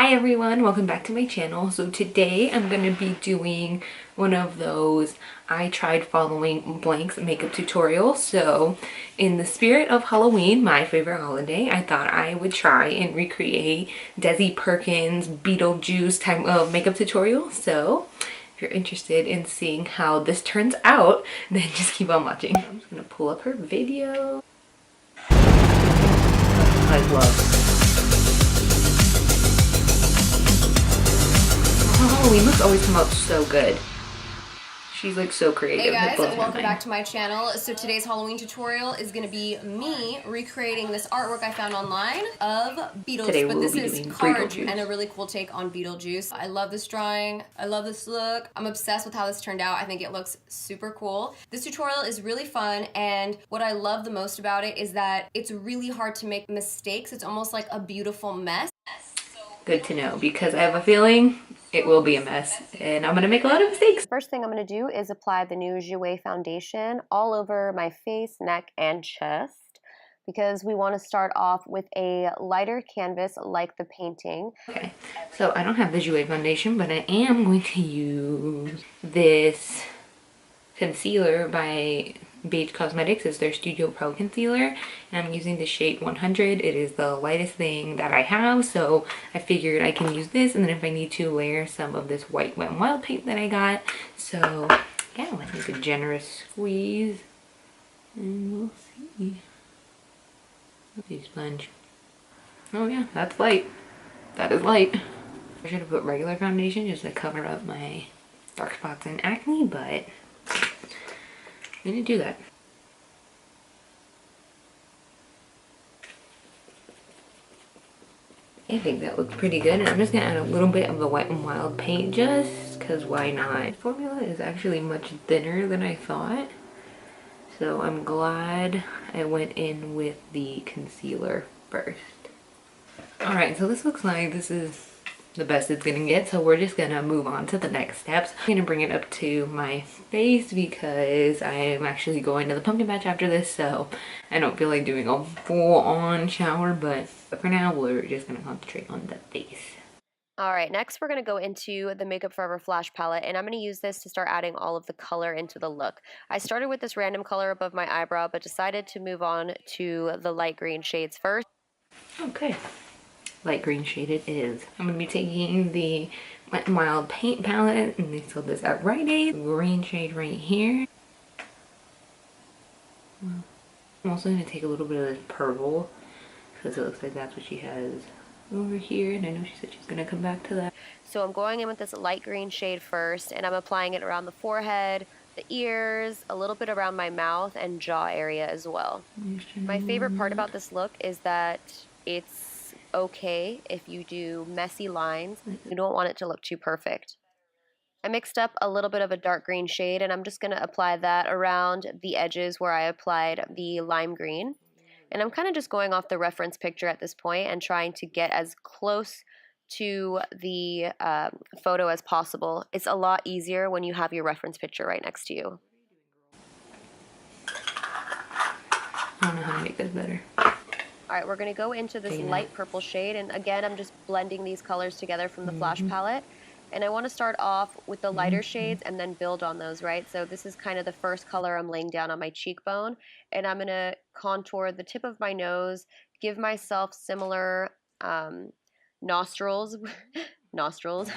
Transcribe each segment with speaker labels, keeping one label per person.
Speaker 1: Hi everyone, welcome back to my channel. So today I'm going to be doing one of those I tried following blanks makeup tutorials. So in the spirit of Halloween, my favorite holiday, I thought I would try and recreate Desi Perkins Beetlejuice type of makeup tutorial. So if you're interested in seeing how this turns out, then just keep on watching. I'm just going to pull up her video. I love Halloween looks always come out so good. She's like so creative.
Speaker 2: Hey guys, welcome back to my channel. So today's Halloween tutorial is going to be me recreating this artwork I found online of Beetles.
Speaker 1: Today
Speaker 2: but
Speaker 1: we'll
Speaker 2: this
Speaker 1: be
Speaker 2: is
Speaker 1: doing
Speaker 2: card
Speaker 1: Beetlejuice.
Speaker 2: and a really cool take on Beetlejuice. I love this drawing. I love this look. I'm obsessed with how this turned out. I think it looks super cool. This tutorial is really fun, and what I love the most about it is that it's really hard to make mistakes. It's almost like a beautiful mess.
Speaker 1: Good to know, because I have a feeling it will be a mess and I'm gonna make a lot of mistakes.
Speaker 3: First thing I'm going to do is apply the new Jouer foundation all over my face, neck, and chest, because we want to start off with a lighter canvas like the painting.
Speaker 1: Okay, so I don't have the Jouer foundation, but I am going to use this concealer by Beige Cosmetics. It's their Studio Pro concealer, and I'm using the shade 100. It is the lightest thing that I have, so I figured I can use this, and then if I need to, layer some of this white Wet n Wild paint that I got. So yeah, let's make a generous squeeze and we'll see. Let's sponge. Oh yeah, that's light. That is light. I should have put regular foundation just to cover up my dark spots and acne, but I'm gonna do that. I think that looks pretty good, and I'm just gonna add a little bit of the Wet n Wild paint just because why not? The formula is actually much thinner than I thought, so I'm glad I went in with the concealer first. Alright, so this looks like this is the best it's gonna get, so we're just gonna move on to the next steps. I'm gonna bring it up to my face because I'm actually going to the pumpkin patch after this, so I don't feel like doing a full-on shower, but for now we're just gonna concentrate on the face.
Speaker 3: Alright, next we're going to go into the Makeup Forever Flash palette, and I'm going to use this to start adding all of the color into the look. I started with this random color above my eyebrow, but decided to move on to the light green shades first.
Speaker 1: Okay. Light green shade it is. I'm going to be taking the Wet n Wild paint palette, and they sold this at Rite Aid. Green shade right here. I'm also going to take a little bit of this purple because it looks like that's what she has over here, and I know she said she's going to come back to that.
Speaker 3: So I'm going in with this light green shade first, and I'm applying it around the forehead, the ears, a little bit around my mouth, and jaw area as well. My favorite part about this look is that it's okay if you do messy lines. You don't want it to look too perfect. I mixed up a little bit of a dark green shade, and I'm just going to apply that around the edges where I applied the lime green. And I'm kind of just going off the reference picture at this point and trying to get as close to the photo as possible. It's a lot easier when you have your reference picture right next to you.
Speaker 1: I don't know how to make this better.
Speaker 3: Alright, we're going to go into this light purple shade, and again I'm just blending these colors together from the Flash palette. And I want to start off with the lighter shades and then build on those, right? So this is kind of the first color I'm laying down on my cheekbone, and I'm going to contour the tip of my nose, give myself similar nostrils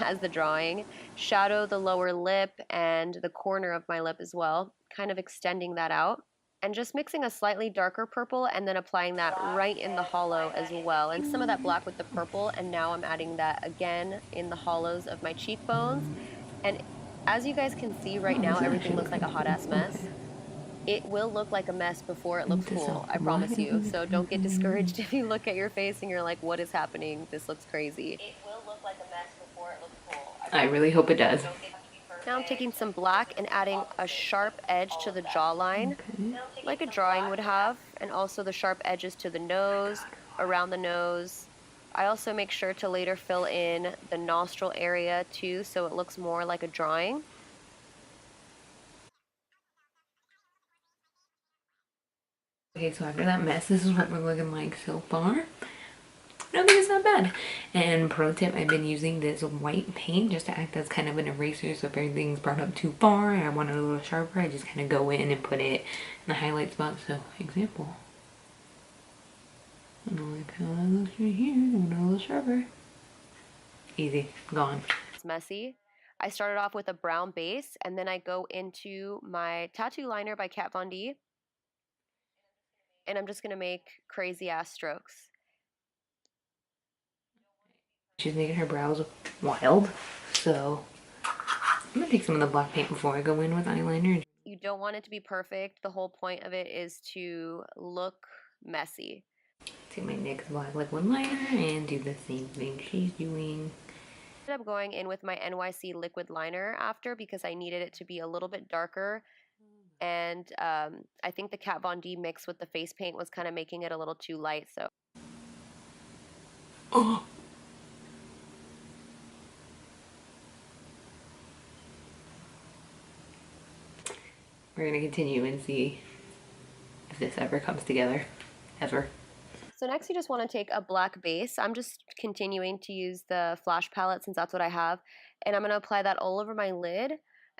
Speaker 3: as the drawing, shadow the lower lip and the corner of my lip as well, kind of extending that out. And just mixing a slightly darker purple and then applying that right in the hollow as well. And some of that black with the purple, and now I'm adding that again in the hollows of my cheekbones. And as you guys can see right now, everything looks like a hot ass mess. It will look like a mess before it looks cool, I promise you. So don't get discouraged if you look at your face and you're like, what is happening? This looks crazy. It will look like a mess before it looks cool.
Speaker 1: I really hope it does.
Speaker 3: Now I'm taking some black and adding a sharp edge to the jawline, like a drawing would have, and also the sharp edges to the nose, around the nose. I also make sure to later fill in the nostril area too, so it looks more like a drawing.
Speaker 1: Okay, so after that mess, this is what we're looking like so far. I don't think it's not bad. And pro tip, I've been using this white paint just to act as kind of an eraser, so if everything's brought up too far and I want it a little sharper, I just kind of go in and put it in the highlight spot. So example, I don't like how that looks right here. I want it a little sharper. Easy, gone.
Speaker 3: It's messy. I started off with a brown base, and then I go into my tattoo liner by Kat Von D, and I'm just gonna make crazy ass strokes.
Speaker 1: She's making her brows wild, so I'm gonna take some of the black paint before I go in with eyeliner.
Speaker 3: You don't want it to be perfect. The whole point of it is to look messy.
Speaker 1: Take my NYX black liquid liner and do the same thing she's doing.
Speaker 3: I ended up going in with my NYC liquid liner after because I needed it to be a little bit darker, and I think the Kat Von D mix with the face paint was kind of making it a little too light, so.
Speaker 1: Oh. We're gonna continue and see if this ever comes together, ever.
Speaker 3: So next you just want to take a black base. I'm just continuing to use the Flash palette since that's what I have. And I'm going to apply that all over my lid.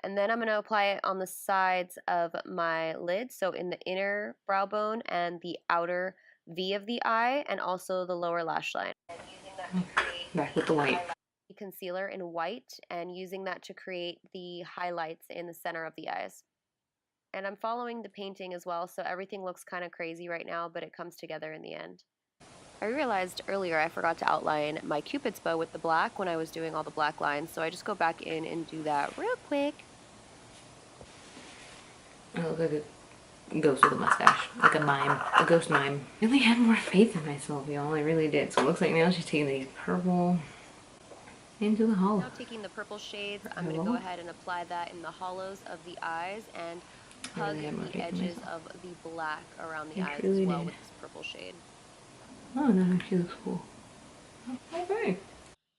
Speaker 3: And then I'm going to apply it on the sides of my lid. So in the inner brow bone and the outer V of the eye and also the lower lash line.
Speaker 1: Back with the white.
Speaker 3: Concealer in white and using that to create the highlights in the center of the eyes. And I'm following the painting as well, so everything looks kind of crazy right now, but it comes together in the end. I realized earlier I forgot to outline my Cupid's bow with the black when I was doing all the black lines, so I just go back in and do that real quick.
Speaker 1: I look like a ghost with a mustache, like a mime, a ghost mime. I really had more faith in myself, y'all. I really did. So it looks like now she's taking these purple into the hollow.
Speaker 3: Now taking the purple shades, I'm going to go ahead and apply that in the hollows of the eyes and hug the edges of the black around the eyes as well with this purple shade.
Speaker 1: Oh, that actually looks cool. Okay.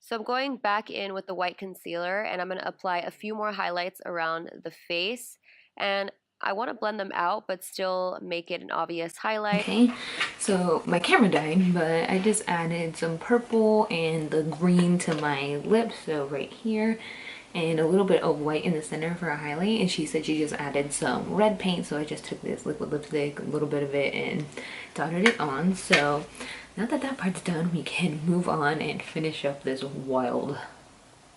Speaker 3: So I'm going back in with the white concealer and I'm going to apply a few more highlights around the face. And I want to blend them out but still make it an obvious highlight.
Speaker 1: Okay, so my camera died, but I just added some purple and the green to my lips, so right here. And a little bit of white in the center for a highlight, and she said she just added some red paint, so I just took this liquid lipstick, a little bit of it, and dotted it on. So now that that part's done, we can move on and finish up this wild,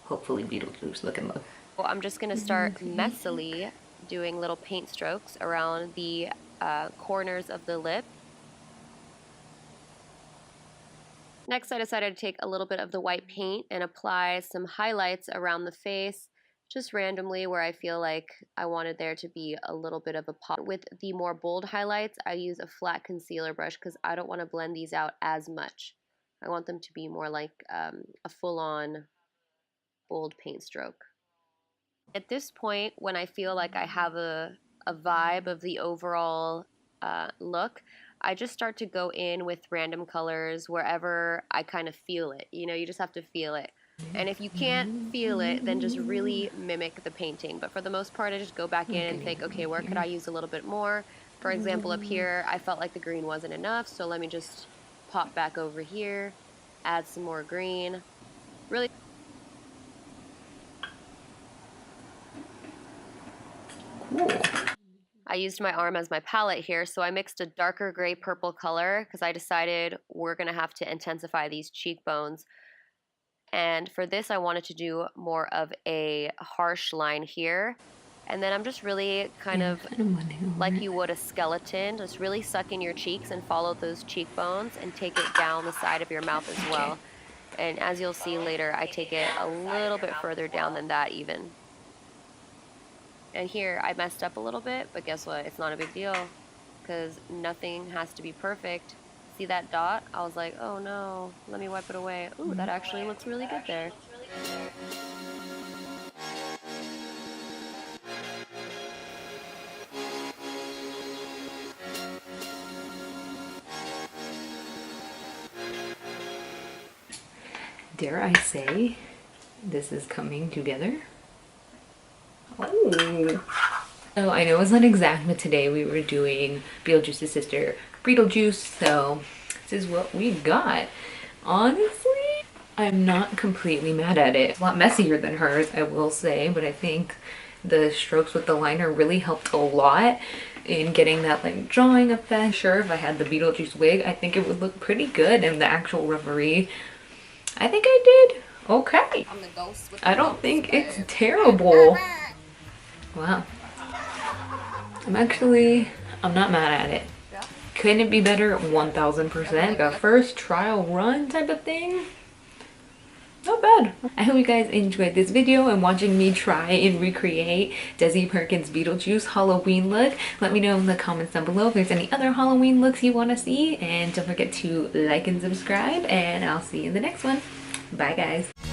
Speaker 1: hopefully Beetlejuice looking look.
Speaker 3: Well, I'm just going to start messily doing little paint strokes around the corners of the lip. Next, I decided to take a little bit of the white paint and apply some highlights around the face, just randomly where I feel like I wanted there to be a little bit of a pop. With the more bold highlights, I use a flat concealer brush because I don't want to blend these out as much. I want them to be more like a full-on bold paint stroke. At this point, when I feel like I have a vibe of the overall look, I just start to go in with random colors wherever I kind of feel it. You know, you just have to feel it. And if you can't feel it, then just really mimic the painting. But for the most part, I just go back in and think, okay, where could I use a little bit more? For example, up here, I felt like the green wasn't enough, so let me just pop back over here, add some more green. Really.
Speaker 1: Cool.
Speaker 3: I used my arm as my palette here, so I mixed a darker gray purple color because I decided we're going to have to intensify these cheekbones. And for this, I wanted to do more of a harsh line here. And then I'm just really kind of like you would a skeleton, just really suck in your cheeks and follow those cheekbones and take it down the side of your mouth as well. And as you'll see later, I take it a little bit further down than that even. And here I messed up a little bit, but guess what? It's not a big deal because nothing has to be perfect. See that dot? I was like, oh no, let me wipe it away. Ooh, that actually looks really good there.
Speaker 1: Dare I say, this is coming together? Oh. So I know it's not exact, but today we were doing Beetlejuice's sister, Beetlejuice, so this is what we got. honestly, I'm not completely mad at it. It's a lot messier than hers, I will say, but I think the strokes with the liner really helped a lot in getting that like drawing effect. Sure, if I had the Beetlejuice wig, I think it would look pretty good in the actual reverie. I think I did okay.
Speaker 2: I'm the ghost with
Speaker 1: I
Speaker 2: the
Speaker 1: don't
Speaker 2: ghost,
Speaker 1: think it's
Speaker 2: babe.
Speaker 1: terrible. Wow. I'm not mad at it.
Speaker 2: Yeah.
Speaker 1: Couldn't it be better? 1000%. Like a first trial run type of thing. Not bad. I hope you guys enjoyed this video and watching me try and recreate Desi Perkins' Beetlejuice Halloween look. Let me know in the comments down below if there's any other Halloween looks you want to see. And don't forget to like and subscribe, and I'll see you in the next one. Bye guys.